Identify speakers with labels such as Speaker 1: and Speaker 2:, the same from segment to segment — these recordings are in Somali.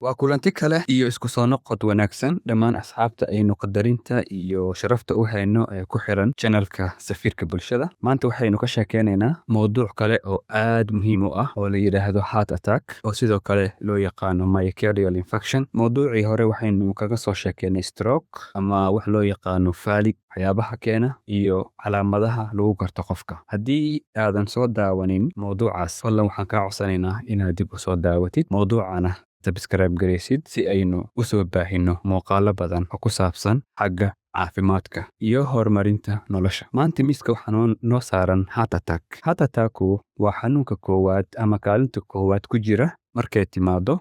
Speaker 1: waa kulanti kale iyo isku soo noqod wanaagsan dhammaan asxaabta aynu qadarinta iyo sharafta u hayno ee ku xiran channelka Safiirka Bulshada. Maanta waxaynu ka sheekeynaynaa mowduuc kale oo aad muhiim u ah oo la yiraahdo heart attack oo sidoo kale loo yaqaano myocardial infarction. Mowduucii hore waxaynu kaga soo sheekeynay stroke ama wax loo yaqaano falig, waxyaabaha keena iyo calaamadaha lagu garto qofka. Haddii aadan soo daawanin mowduucaas, fadlan waxaan kaa codsanaynaa inaad dib u soo daawatid mowduucana subscribe gareysid si aynu u soo baahino muuqaalo badan oo ku saabsan xagga caafimaadka iyo horumarinta nolosha. Maanta miiska waxaa noo saaran heart attack. Heart attacku waa xanuunka koowaad ama kaalinta koowaad ku jira markay timaado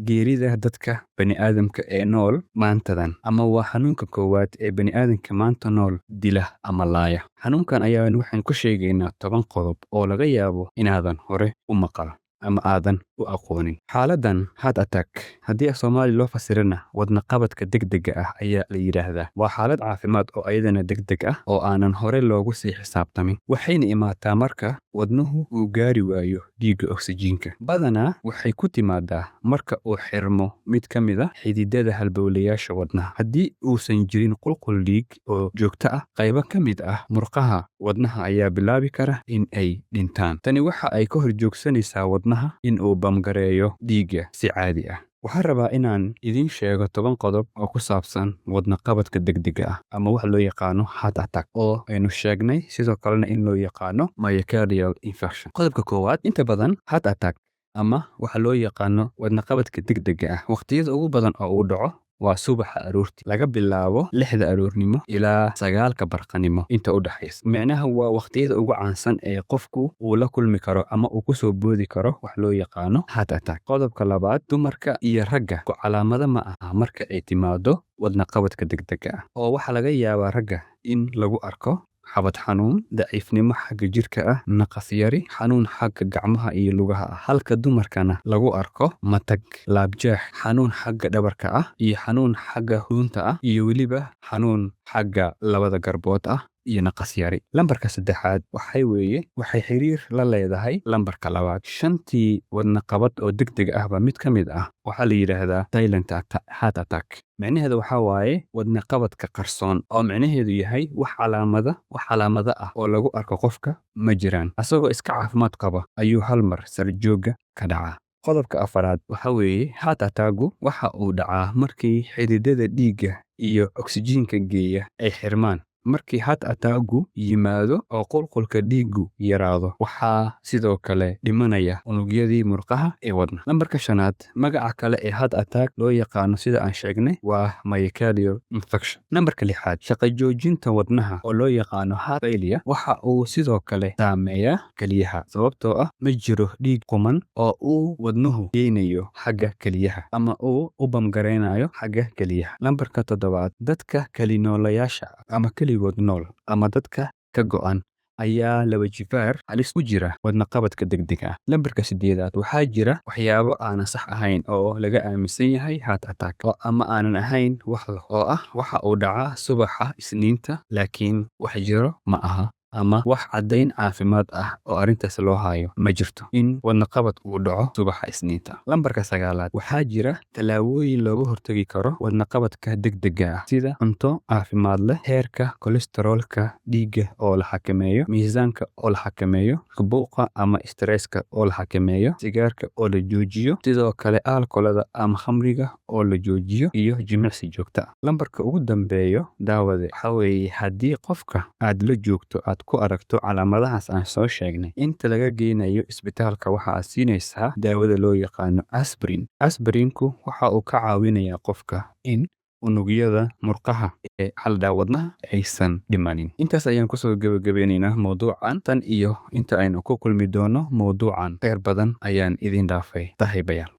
Speaker 1: geerida dadka bani'aadamka ee nool maantadan, ama waa xanuunka koowaad ee bani'aadamka maanta nool dila ama laaya. Xanuunkan ayaa waxaan ku sheegaynaa 10 qodob oo laga yaabo inaadan hore u maqal ama aadan u aqoonin. Xaaladan heart attack haddii Soomaali loo fasirana wadna qabadka degdega ah ayaa la yiraahdaa. Waa xaalad caafimaad oo ayadana degdeg ah oo aanan hore loogu sii xisaabtamin. Waxayna imaataa marka wadnuhu uu gaari waayo dhiigga oksijiinka. Badanaa waxay ku timaadaa marka uu xirmo mid ka mid ah xididada halbowlayaasha wadnaha. Haddii uusan jirin qulqul dhiig oo joogto ah, qaybo ka mid ah murqaha wadnaha ayaa bilaabi kara in ay dhintaan. Tani waxa ay ka horjoogsanaysaa wadnaha in uu bamgareeyo dhiigga si caadi ah. Waxaan rabaa inaan idin sheego 10 qodob oo ku saabsan wadna qabadka degdega ah ama wax loo yaqaano heart attack oo aynu sheegnay sidoo kalena in loo yaqaano myocardial infarction. Qodobka koowaad, inta badan heart attack ama waxa loo yaqaano wadna qabadka degdega ah waqtiyada ugu badan oo uu dhaco waa subaxa aroorti laga bilaabo 6 aroornimo ilaa 9 barqanimo inta u dhaxaysa. Macnaha waa waqtiyada ugu caansan ee qofku uu la kulmi karo ama uu ku soo boodi karo wax loo yaqaano heart attack. Qodobka labaad, dumarka iyo ragga ku calaamada ma aha marka ay timaado wadna qabadka degdega ah, oo waxa laga yaabaa ragga in lagu arko xabad xanuun, daciifnimo xagga jirka ah, naqas yari, xanuun xagga gacmaha iyo lugaha ah, halka dumarkana lagu arko matag, laabjeex, xanuun xagga dhabarka ah iyo xanuun xagga hunta ah iyo weliba xanuun xagga labada garbood ah iyo naqas yari. Lambarka saddexaad waxay xiriir la leedahay lambarka labaad. Shantii wadna qabad oo degdeg ahba mid ka mid ah waxaa la yiraahdaa silent heart attack. Macnaheedu waxa waaye wadna qabadka qarsoon oo macnaheedu yahay wax calaamada ah oo lagu arko qofka ma jiraan. Asagoo iska caafimaad qaba ayuu hal mar sarjooga ka dhacaa. Qodobka afaraad waxa heart attacku waxa uu dhacaa markii xididada dhiigga iyo oksijiinka geeya ay xirmaan. Markii heart attacku yimaado oo qulqulka dhiiggu yaraado, waxaa sidoo kale dhimanaya unugyadii murqaha ee wadna. Lambarka shanaad, magaca kale ee heart attack loo yaqaano sida aan sheegnay waa myocardial infarction. Lambarka lixaad, shaqo joojinta wadnaha oo loo yaqaano heart failure waxa uu sidoo kale saameeyaa keliyaha, sababtoo ah ma jiro dhiig quman oo uu wadnuhu geynayo xagga keliyaha ama uu u bamgareynayo xagga keliyaha. Lambarka toddobaad, dadka kalinoolayaasha ama keligood nool ama dadka ka go'an ayaa laba jibaar halis u jira wadna qabadka degdega ah. Lambarka 8aad, waxaa jira waxyaabo aan sax ahayn oo laga aaminsan yahay heart attack oo ama aanan ahayn waxa uu dhacaa subaxa Isniinta, laakiin wax jiro ma aha ama wax caddayn caafimaad ah oo arrintaas loo hayo ma jirto in wadna qabad uu dhaco subaxa Isniinta. Lambarka 9aad, waxaa jira tallaabooyin looga hortagi karo wadna qabadka degdega ah sida cunto caafimaad leh, heerka kolestaroolka dhiigga oo la xakameeyo, miisaanka oo la xakameeyo, buuqa ama stresska oo la xakameeyo, sigaarka oo la joojiyo, sidoo kale alkoolada ama khamriga oo la joojiyo iyo jimicsi joogto ah. Lambarka ugu dambeeyo daawade waxa haddii qofka aad la joogto aad ku aragto calaamadahaas aan soo sheegnay, inta laga geynayo isbitaalka waxa aad siinaysaa daawada loo yaqaano aspirin. Aspirinku waxa uu ka caawinayaa qofka in unugyada murqaha ee xalda wadnaha aysan dhimanin. Intaas ayaan kusoo gabagabeynaynaa mowduucan. Tan iyo inta aynu ku kulmi doono mowduucan, khayr badan ayaan idin dhaafay saaxiibayaal.